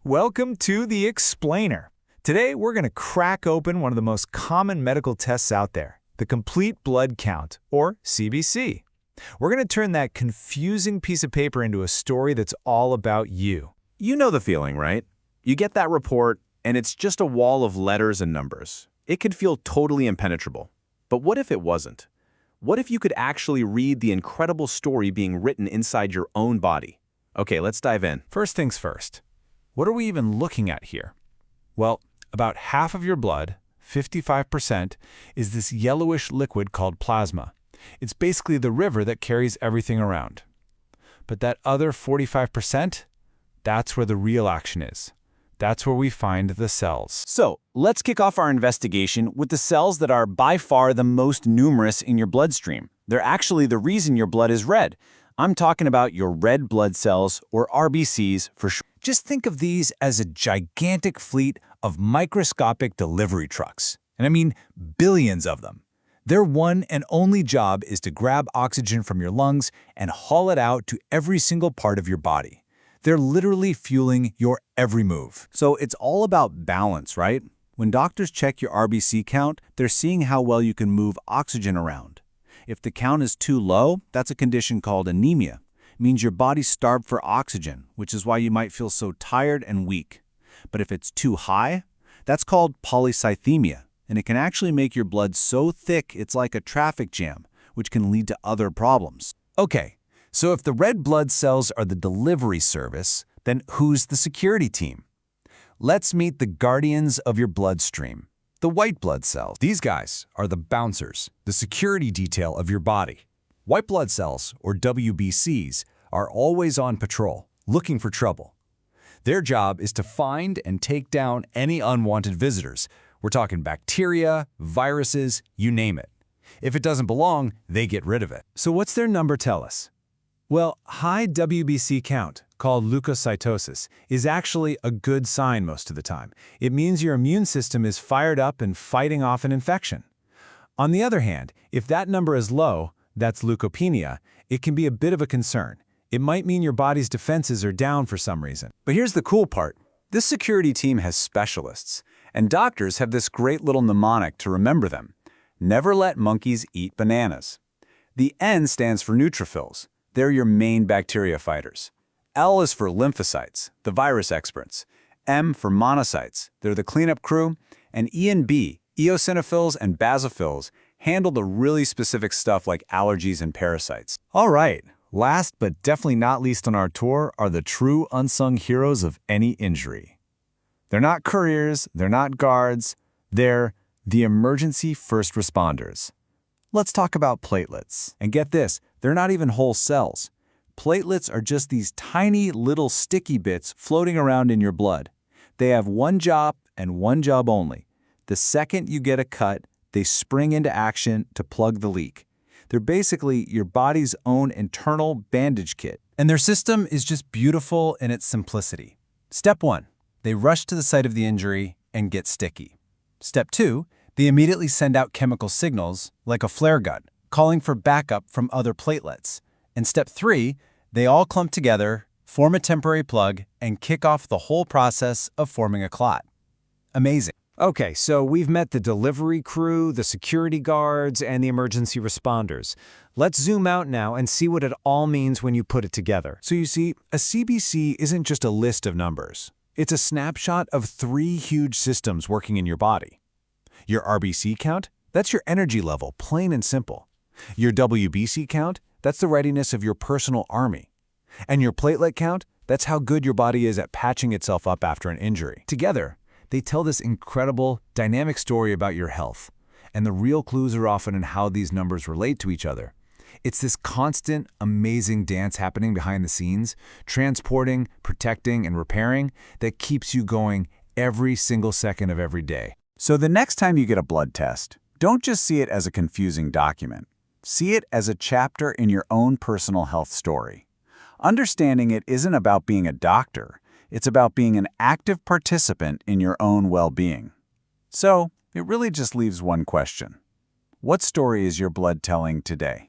Welcome to The Explainer. Today, we're going to crack open one of the most common medical tests out there, the complete blood count, or CBC. We're going to turn that confusing piece of paper into a story that's all about you. You know the feeling, right? You get that report, and it's just a wall of letters and numbers. It could feel totally impenetrable. But what if it wasn't? What if you could actually read the incredible story being written inside your own body? Okay, let's dive in. First things first. What are we even looking at here? Well, about half of your blood, 55%, is this yellowish liquid called plasma. It's basically the river that carries everything around. But that other 45%, that's where the real action is. That's where we find the cells. So, let's kick off our investigation with the cells that are by far the most numerous in your bloodstream. They're actually the reason your blood is red. I'm talking about your red blood cells, or RBCs for short. Just think of these as a gigantic fleet of microscopic delivery trucks. And I mean billions of them. Their one and only job is to grab oxygen from your lungs and haul it out to every single part of your body. They're literally fueling your every move. So it's all about balance, right? When doctors check your RBC count, they're seeing how well you can move oxygen around. If the count is too low, that's a condition called anemia. It means your body's starved for oxygen, which is why you might feel so tired and weak. But if it's too high, that's called polycythemia, and it can actually make your blood so thick it's like a traffic jam, which can lead to other problems. Okay, so if the red blood cells are the delivery service, then who's the security team? Let's meet the guardians of your bloodstream, the white blood cells. These guys are the bouncers, the security detail of your body. White blood cells, or WBCs, are always on patrol, looking for trouble. Their job is to find and take down any unwanted visitors. We're talking bacteria, viruses, you name it. If it doesn't belong, they get rid of it. So what's their number tell us? Well, high WBC count, called leukocytosis, is actually a good sign most of the time. It means your immune system is fired up and fighting off an infection. On the other hand, if that number is low, that's leukopenia, it can be a bit of a concern. It might mean your body's defenses are down for some reason. But here's the cool part. This security team has specialists, and doctors have this great little mnemonic to remember them. Never let monkeys eat bananas. The N stands for neutrophils. They're your main bacteria fighters. L is for lymphocytes, the virus experts. M for monocytes, they're the cleanup crew. And E and B, eosinophils and basophils, handle the really specific stuff like allergies and parasites. All right, last but definitely not least on our tour are the true unsung heroes of any injury. They're not couriers, they're not guards, they're the emergency first responders. Let's talk about platelets. And get this, they're not even whole cells. Platelets are just these tiny little sticky bits floating around in your blood. They have one job and one job only. The second you get a cut, they spring into action to plug the leak. They're basically your body's own internal bandage kit. And their system is just beautiful in its simplicity. Step 1, they rush to the site of the injury and get sticky. Step 2, they immediately send out chemical signals, like a flare gun, calling for backup from other platelets. And step 3, they all clump together, form a temporary plug, and kick off the whole process of forming a clot. Amazing. Okay, so we've met the delivery crew, the security guards, and the emergency responders. Let's zoom out now and see what it all means when you put it together. So you see, a CBC isn't just a list of numbers. It's a snapshot of 3 huge systems working in your body. Your RBC count, that's your energy level, plain and simple. Your WBC count, that's the readiness of your personal army. And your platelet count, that's how good your body is at patching itself up after an injury. Together, they tell this incredible, dynamic story about your health. And the real clues are often in how these numbers relate to each other. It's this constant, amazing dance happening behind the scenes, transporting, protecting, and repairing, that keeps you going every single second of every day. So the next time you get a blood test, don't just see it as a confusing document. See it as a chapter in your own personal health story. Understanding it isn't about being a doctor. It's about being an active participant in your own well-being. So, it really just leaves one question. What story is your blood telling today?